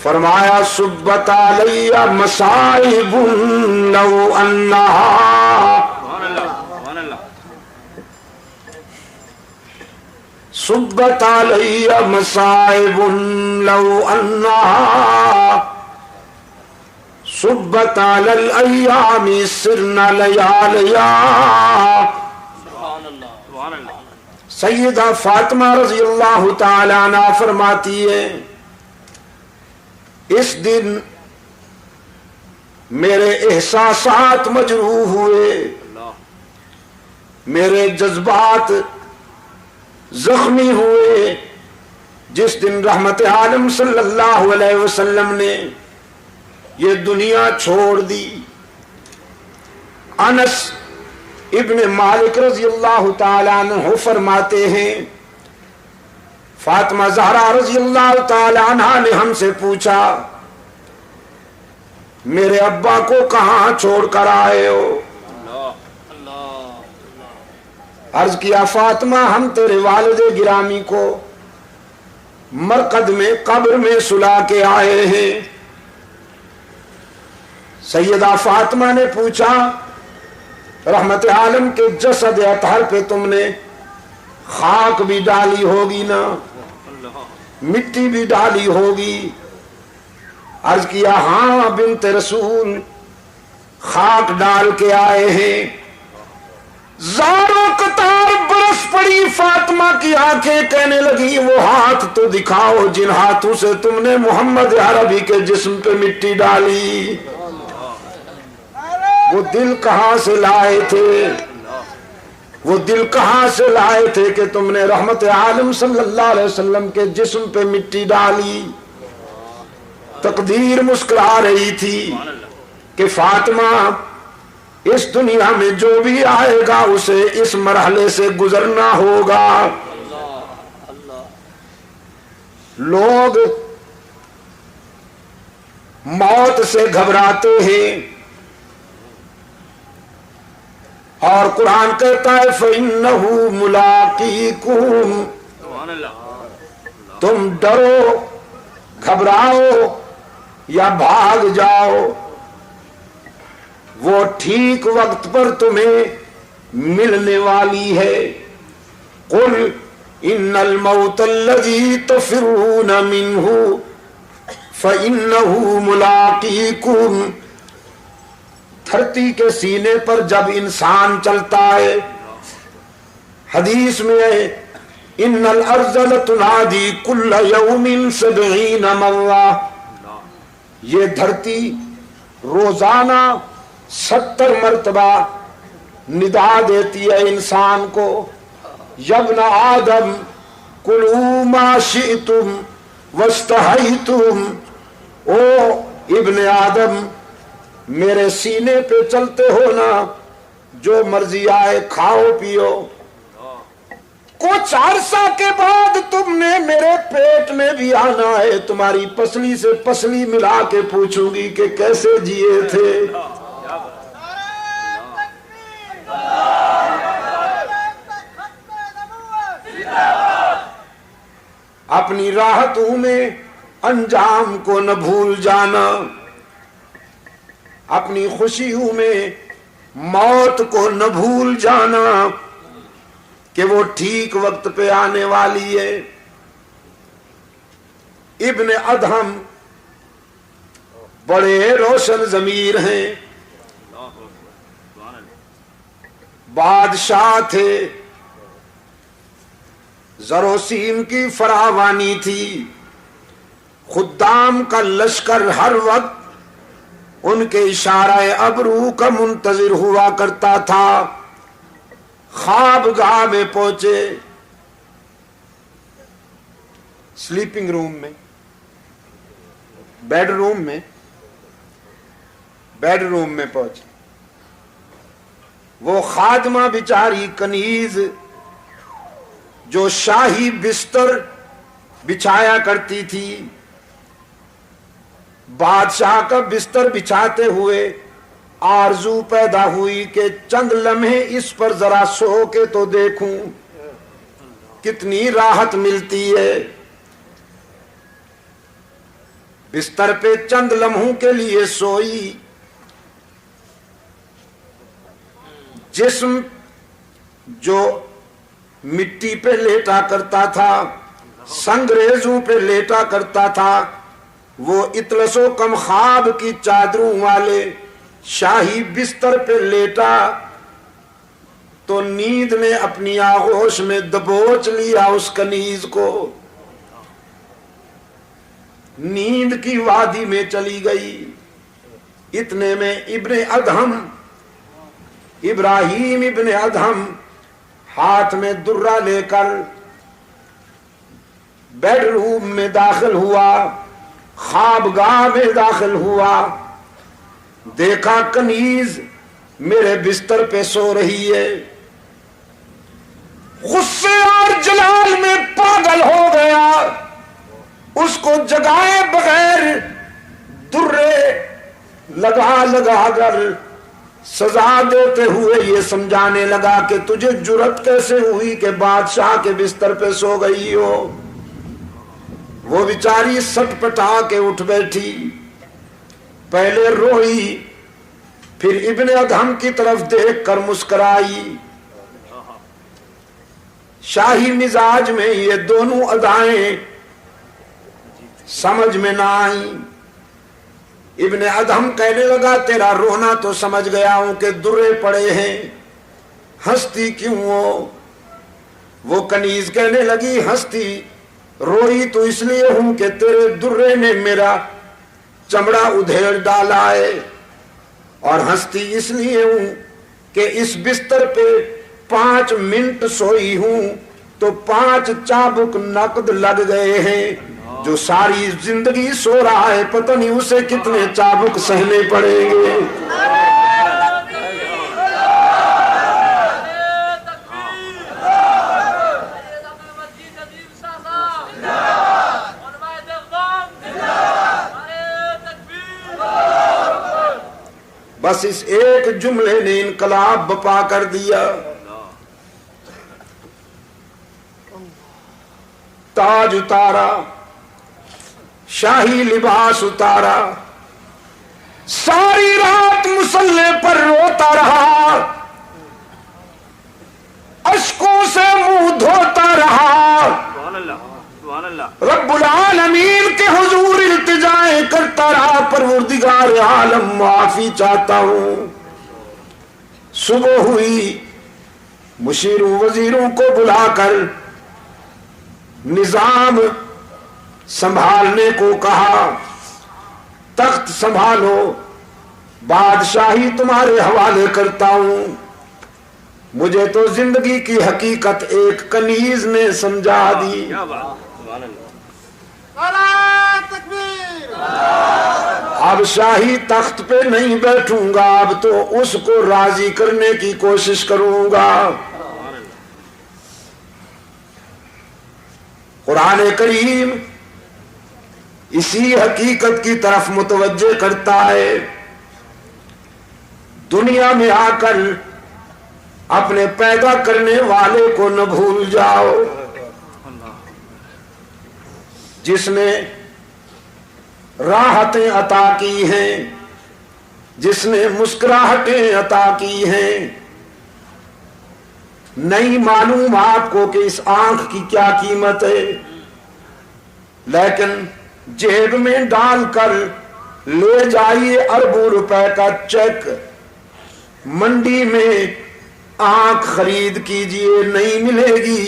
فرمایا سبت علی مصائب لو انہا، سبت علی مصائب لو انہا سبت علی الایام سرن لیالیا۔ سیدہ فاطمہ رضی اللہ تعالی عنہ فرماتی ہے اس دن میرے احساسات مجروح ہوئے، میرے جذبات زخمی ہوئے، جس دن رحمت عالم صلی اللہ علیہ وسلم نے یہ دنیا چھوڑ دی۔ انس ابن مالک رضی اللہ تعالیٰ عنہ فرماتے ہیں فاطمہ زہرا رضی اللہ تعالیٰ عنہ نے ہم سے پوچھا میرے ابا کو کہاں چھوڑ کر آئے ہو؟ عرض کیا فاطمہ ہم تیرے والد گرامی کو مرقد میں قبر میں سلا کے آئے ہیں۔ سیدہ فاطمہ نے پوچھا رحمت عالم کے جسد اطہر پہ تم نے خاک بھی ڈالی ہوگی نا، مٹی بھی ڈالی ہوگی؟ عرض کیا ہاں بنت رسول خاک ڈال کے آئے ہیں۔ زاروں قطار برس پڑی، فاطمہ کی آنکھیں کہنے لگی وہ ہاتھ تو دکھاؤ جن ہاتھوں سے تم نے محمد عربی کے جسم پہ مٹی ڈالی، وہ دل کہاں سے لائے تھے، وہ دل کہاں سے لائے تھے کہ تم نے رحمت عالم صلی اللہ علیہ وسلم کے جسم پہ مٹی ڈالی؟ تقدیر مسکرا رہی تھی کہ فاطمہ اس دنیا میں جو بھی آئے گا اسے اس مرحلے سے گزرنا ہوگا۔ لوگ موت سے گھبراتے ہیں اور قرآن کہتا ہے فَإِنَّهُ مُلَاقِيكُمْ، تم ڈرو گھبراؤ یا بھاگ جاؤ وہ ٹھیک وقت پر تمہیں ملنے والی ہے۔ قُلْ إِنَّ الْمَوْتَ الَّذِي تَفِرُّونَ مِنْهُ فَإِنَّهُ مُلَاقِيكُمْ، دھرتی کے سینے پر جب انسان چلتا ہے، حدیث میں ہے ان الارض لتنادی کل یوم 70 مرہ، یہ دھرتی روزانہ 70 مرتبہ ندا دیتی ہے انسان کو، یابن آدم کلوا ما شئتم واستحیتم، او ابن آدم میرے سینے پہ چلتے ہو نا، جو مرضی آئے کھاؤ پیو، کچھ عرصہ کے بعد تم نے میرے پیٹ میں بھی آنا ہے، تمہاری پسلی سے پسلی ملا کے پوچھوں گی کہ کیسے جیے تھے۔ اپنی راحتوں میں انجام کو نہ بھول جانا، اپنی خوشیوں میں موت کو نہ بھول جانا کہ وہ ٹھیک وقت پہ آنے والی ہے۔ ابن ادہم بڑے روشن ضمیر ہیں، بادشاہ تھے، زر و سیم کی فراوانی تھی، خدام کا لشکر ہر وقت ان کے اشارہ ابرو کا منتظر ہوا کرتا تھا۔ خواب گاہ میں پہنچے، سلیپنگ روم میں، بیڈ روم میں پہنچے، وہ خادمہ بیچاری کنیز جو شاہی بستر بچھایا کرتی تھی، بادشاہ کا بستر بچھاتے ہوئے آرزو پیدا ہوئی کہ چند لمحے اس پر ذرا سو کے تو دیکھوں کتنی راحت ملتی ہے۔ بستر پہ چند لمحوں کے لیے سوئی، جسم جو مٹی پہ لیٹا کرتا تھا، سنگریزوں پہ لیٹا کرتا تھا، وہ اطلس و کم خواب کی چادروں والے شاہی بستر پہ لیٹا تو نیند نے اپنی آغوش میں دبوچ لیا اس کنیز کو، نیند کی وادی میں چلی گئی۔ اتنے میں ابن ادہم، ابراہیم ابن ادہم ہاتھ میں درہ لے کر بیڈ روم میں داخل ہوا، خوابگاہ میں داخل ہوا، دیکھا کنیز میرے بستر پہ سو رہی ہے، غصے اور جلال میں پاگل ہو گیا، اس کو جگائے بغیر درے لگا لگا کر سزا دیتے ہوئے یہ سمجھانے لگا کہ تجھے جرأت کیسے ہوئی کہ بادشاہ کے بستر پہ سو گئی ہو۔ وہ بیچاری سٹ پٹا کے اٹھ بیٹھی، پہلے روئی، پھر ابن ادہم کی طرف دیکھ کر مسکرائی۔ شاہی مزاج میں یہ دونوں ادائیں سمجھ میں نہ آئیں۔ ابن ادہم کہنے لگا تیرا رونا تو سمجھ گیا ہوں کہ درے پڑے ہیں، ہنستی کیوں ہو؟ وہ کنیز کہنے لگی ہنستی روئی تو اس لیے ہوں کہ تیرے درے نے میرا چمڑا ادھیڑ ڈالا ہے، اور ہنستی اس لیے ہوں کہ اس بستر پہ 5 منٹ سوئی ہوں تو 5 چابک نقد لگ گئے ہیں۔ جو ساری زندگی سو رہا ہے پتہ نہیں اسے کتنے چابک سہنے پڑیں گے۔ بس اس ایک جملے نے انقلاب بپا کر دیا۔ تاج اتارا، شاہی لباس اتارا، ساری رات مصلے پر روتا رہا، اشکوں سے منہ دھوتا رہا، رب العالمین کے حضور التجائیں کرتا رہا، پروردگار عالم معافی چاہتا ہوں۔ صبح ہوئی، مشیروں وزیروں کو بلا کر نظام سنبھالنے کو کہا، تخت سنبھالو، بادشاہی تمہارے حوالے کرتا ہوں۔ مجھے تو زندگی کی حقیقت ایک کنیز نے سمجھا دی۔ اب شاہی تخت پہ نہیں بیٹھوں گا، اب تو اس کو راضی کرنے کی کوشش کروں گا۔ قرآن کریم اسی حقیقت کی طرف متوجہ کرتا ہے۔ دنیا میں آ کر اپنے پیدا کرنے والے کو نہ بھول جاؤ، جس نے راحتیں عطا کی ہیں، جس نے مسکراہٹیں عطا کی ہیں۔ نہیں معلوم آپ کو کہ اس آنکھ کی کیا قیمت ہے، لیکن جیب میں ڈال کر لے جائیے اربوں روپے کا چیک، منڈی میں آنکھ خرید کیجئے، نہیں ملے گی۔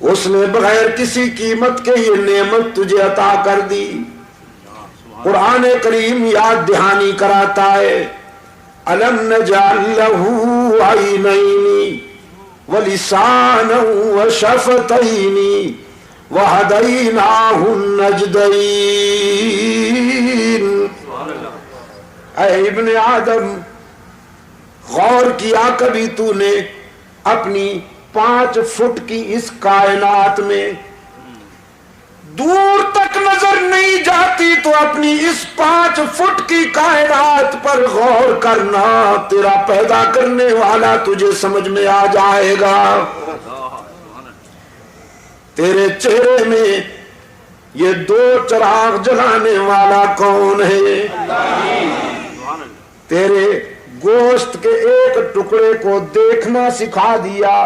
اس نے بغیر کسی قیمت کے یہ نعمت تجھے عطا کر دی۔ قرآن کریم یاد دہانی کراتا ہے، أَلَمْ نَجْعَلْ لَهُ عَيْنَيْنِ وَلِسَانًا وَشَفَتَيْنِ وَهَدَيْنَاهُ النَّجْدَيْنِ۔ اے ابن آدم، غور کیا کبھی تو نے اپنی 5 فٹ کی اس کائنات میں؟ دور تک نظر نہیں جاتی تو اپنی اس 5 فٹ کی کائنات پر غور کرنا، تیرا پیدا کرنے والا تجھے سمجھ میں آ جائے گا۔ تیرے چہرے میں یہ دو چراغ جلانے والا کون ہے؟ تیرے گوشت کے ایک ٹکڑے کو دیکھنا سکھا دیا،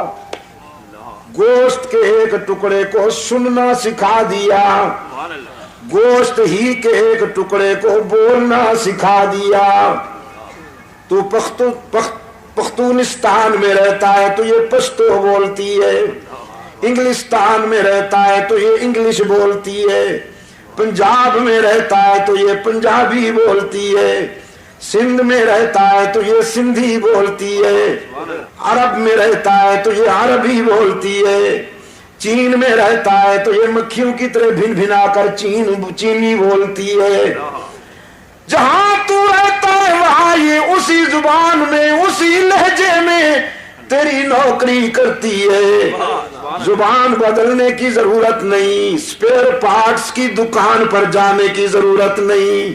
گوشت کے ایک ٹکڑے کو سننا سکھا دیا، گوشت ہی کے ایک ٹکڑے کو بولنا سکھا دیا۔ تو پختونستان میں رہتا ہے تو یہ پشتو بولتی ہے، انگلستان میں رہتا ہے تو یہ انگلش بولتی ہے، پنجاب میں رہتا ہے تو یہ پنجابی بولتی ہے، سندھ میں رہتا ہے تو یہ سندھی بولتی ہے، عرب میں رہتا ہے تو یہ عربی بولتی ہے، چین میں رہتا ہے تو یہ مکھیوں کی طرح بھن بھنا کر چینی بولتی ہے۔ جہاں تو رہتا ہے وہاں یہ اسی زبان میں اسی لہجے میں تیری نوکری کرتی ہے۔ زبان بدلنے کی ضرورت نہیں، اسپیئر پارٹس کی دکان پر جانے کی ضرورت نہیں۔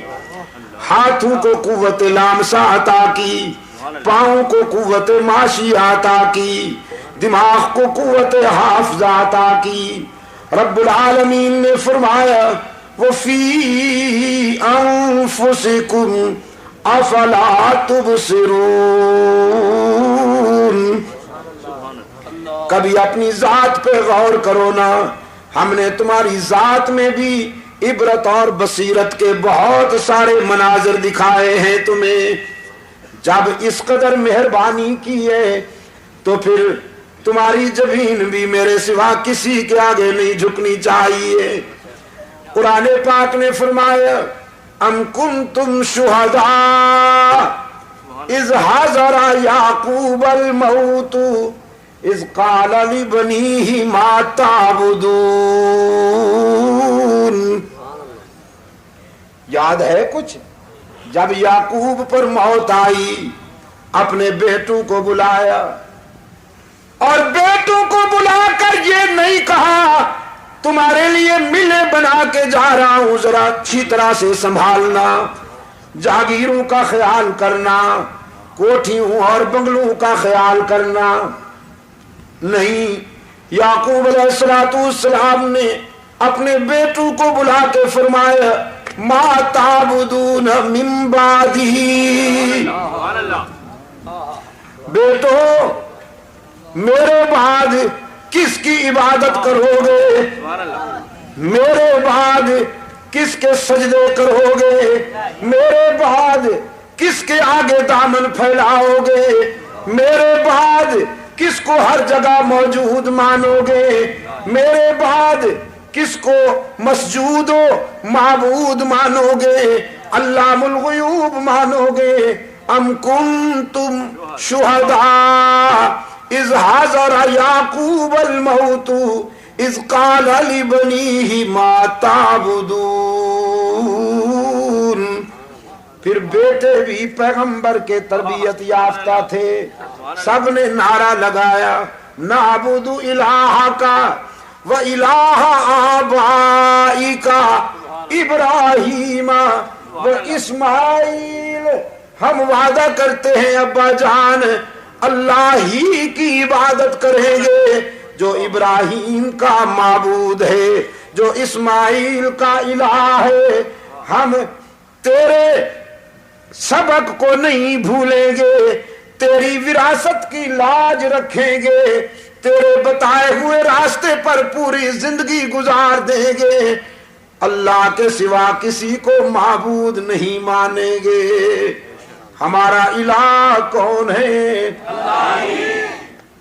ہاتھوں کو قوت لامسا عطا کی، پاؤں کو قوت ماشی عطا کی، دماغ کو قوت حافظہ عطا کی۔ رب العالمین نے فرمایا وَفِي أَنفُسِكُمْ أَفَلَا تُبْصِرُونَ، کبھی اپنی ذات پہ غور کرو نا، ہم نے تمہاری ذات میں بھی عبرت اور بصیرت کے بہت سارے مناظر دکھائے ہیں تمہیں۔ جب اس قدر مہربانی کی ہے تو پھر تمہاری جبین بھی میرے سوا کسی کے آگے نہیں جھکنی چاہیے۔ قرآن پاک نے فرمایا ام کنتم شہداء اذ حضر یعقوب الموت اذ قال لبنیہ ما تعبدون، یاد ہے کچھ؟ جب یعقوب پر موت آئی اپنے بیٹوں کو بلایا اور بیٹوں کو بلا کر یہ نہیں کہا تمہارے لیے ملے بنا کے جا رہا ہوں، ذرا اچھی طرح سے سنبھالنا، جاگیروں کا خیال کرنا، کوٹھیوں اور بنگلوں کا خیال کرنا۔ نہیں، یعقوب علیہ السلام نے اپنے بیٹوں کو بلا کے فرمایا ما تعبدون من بعدی، بیٹو میرے بعد کس کی عبادت کرو گے، میرے بعد کس کے سجدے کرو گے، میرے بعد کس کے آگے دامن پھیلاؤ گے، میرے بعد کس کو ہر جگہ موجود مانو گے، میرے بعد کس کو مسجود و معبود مانو گے، علام الغیوب مانو گے۔ ام کنتم شہداء اذ حضر یعقوب الموت اذ قال لبنیہ ما تعبدون، پھر بیٹے بھی پیغمبر کے تربیت یافتہ تھے، سب نے نعرہ لگایا نعبد الہک و الہ آبائک ابراہیم و اسماعیل، ہم وعدہ کرتے ہیں ابا جان اللہ ہی کی عبادت کریں گے جو ابراہیم کا معبود ہے، جو اسماعیل کا الہ ہے، ہم تیرے سبق کو نہیں بھولیں گے، تیری وراثت کی لاج رکھیں گے، تیرے بتائے ہوئے راستے پر پوری زندگی گزار دیں گے، اللہ کے سوا کسی کو معبود نہیں مانیں گے۔ ہمارا الہ کون ہے؟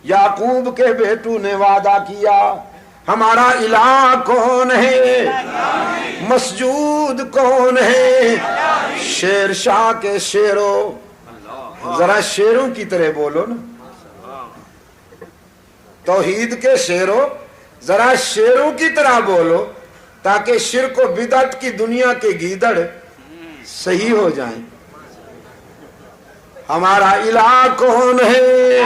یعقوب کے بیٹوں نے وعدہ کیا ہمارا الہ کون ہے؟ مسجود کون ہے؟ شیر شاہ کے شیروں، ذرا شیروں کی طرح بولو نا، توحید کے شیروں ذرا شیروں کی طرح بولو تاکہ شرک و بدعت کی دنیا کے گیدڑ صحیح ہو جائیں۔ ہمارا الہ کون ہے؟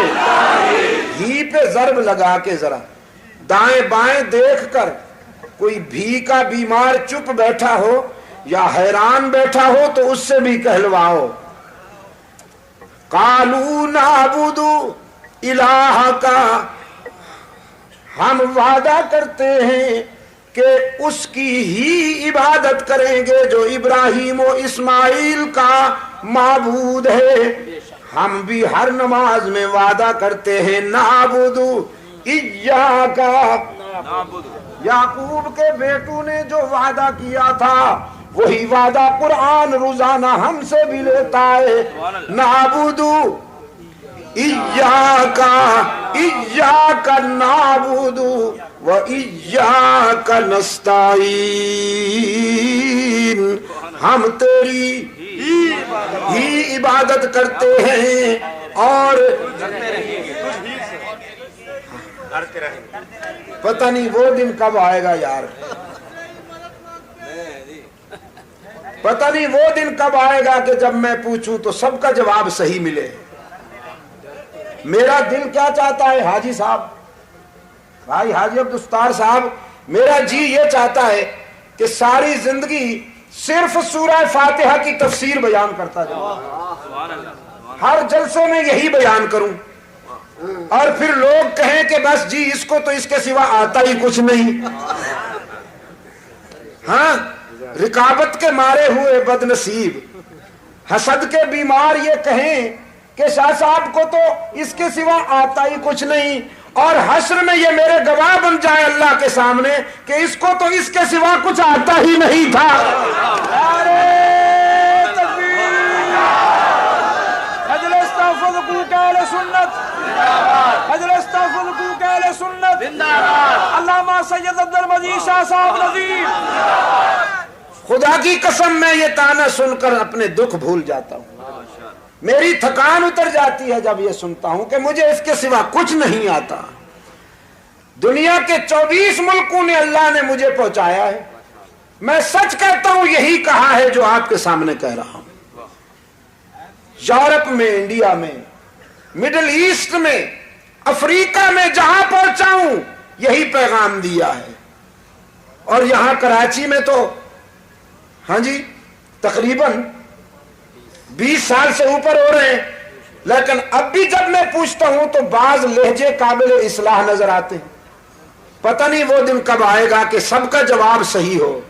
ہی پہ ضرب لگا کے ذرا دائیں بائیں دیکھ کر کوئی بھی کا بیمار چپ بیٹھا ہو یا حیران بیٹھا ہو تو اس سے بھی کہلواؤ قالوا نعبد الہک، ہم وعدہ کرتے ہیں کہ اس کی ہی عبادت کریں گے جو ابراہیم و اسماعیل کا معبود ہے۔ ہم بھی ہر نماز میں وعدہ کرتے ہیں نعبد ایاک، یعقوب کے بیٹوں نے جو وعدہ کیا تھا وہی وعدہ قرآن روزانہ ہم سے بھی لیتا ہے، نعبد ایاک، ایاک نعبد و ایاک نستعین، ہم تیری ہی عبادت کرتے ہیں اور پتہ نہیں وہ دن کب آئے گا یار، پتہ نہیں وہ دن کب آئے گا کہ جب میں پوچھوں تو سب کا جواب صحیح ملے۔ میرا دل کیا چاہتا ہے حاجی صاحب، بھائی حاجی عبدالستار صاحب، میرا جی یہ چاہتا ہے کہ ساری زندگی صرف سورہ فاتحہ کی تفسیر بیان کرتا جاؤں، ہر جلسے میں یہی بیان کروں، اور پھر لوگ کہیں کہ بس جی اس کو تو اس کے سوا آتا ہی کچھ نہیں۔ ہاں، رکابت کے مارے ہوئے بد نصیب، حسد کے بیمار یہ کہیں کہ شاہ صاحب کو تو اس کے سوا آتا ہی کچھ نہیں، اور حشر میں یہ میرے گواہ بن جائے اللہ کے سامنے کہ اس کو تو اس کے سوا کچھ آتا ہی نہیں تھا۔ مجلس تحفظ حقوق اہل سنت، مجلس تحفظ حقوق اہل سنت، علامہ سید عبدالمجید شاہ صاحب نظیر۔ خدا کی قسم میں یہ تانا سن کر اپنے دکھ بھول جاتا ہوں، میری تھکان اتر جاتی ہے جب یہ سنتا ہوں کہ مجھے اس کے سوا کچھ نہیں آتا۔ دنیا کے 24 ملکوں نے اللہ نے مجھے پہنچایا ہے، میں سچ کہتا ہوں یہی کہا ہے جو آپ کے سامنے کہہ رہا ہوں۔ یورپ میں، انڈیا میں، مڈل ایسٹ میں، افریقہ میں جہاں پہنچا ہوں یہی پیغام دیا ہے، اور یہاں کراچی میں تو ہاں جی تقریباً 20 سال سے اوپر ہو رہے ہیں، لیکن اب بھی جب میں پوچھتا ہوں تو بعض لہجے قابل اصلاح نظر آتے ہیں۔ پتہ نہیں وہ دن کب آئے گا کہ سب کا جواب صحیح ہو۔